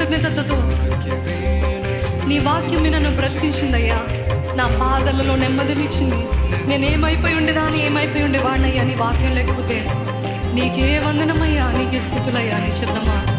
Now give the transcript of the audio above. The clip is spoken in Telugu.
కృతజ్ఞతతో నీ వాక్యం నన్ను బ్రతికించిందయ్యా. నా బాధలలో నెమ్మదినిచ్చింది. నేనేమైపోయి ఉండేదాన్ని, ఏమైపోయి ఉండేవాడినయ్యా నీ వాక్యం లేకపోతే. నీకే వందనమయ్యా, నీకే స్తుతులయ్యా. నీ చిత్తమా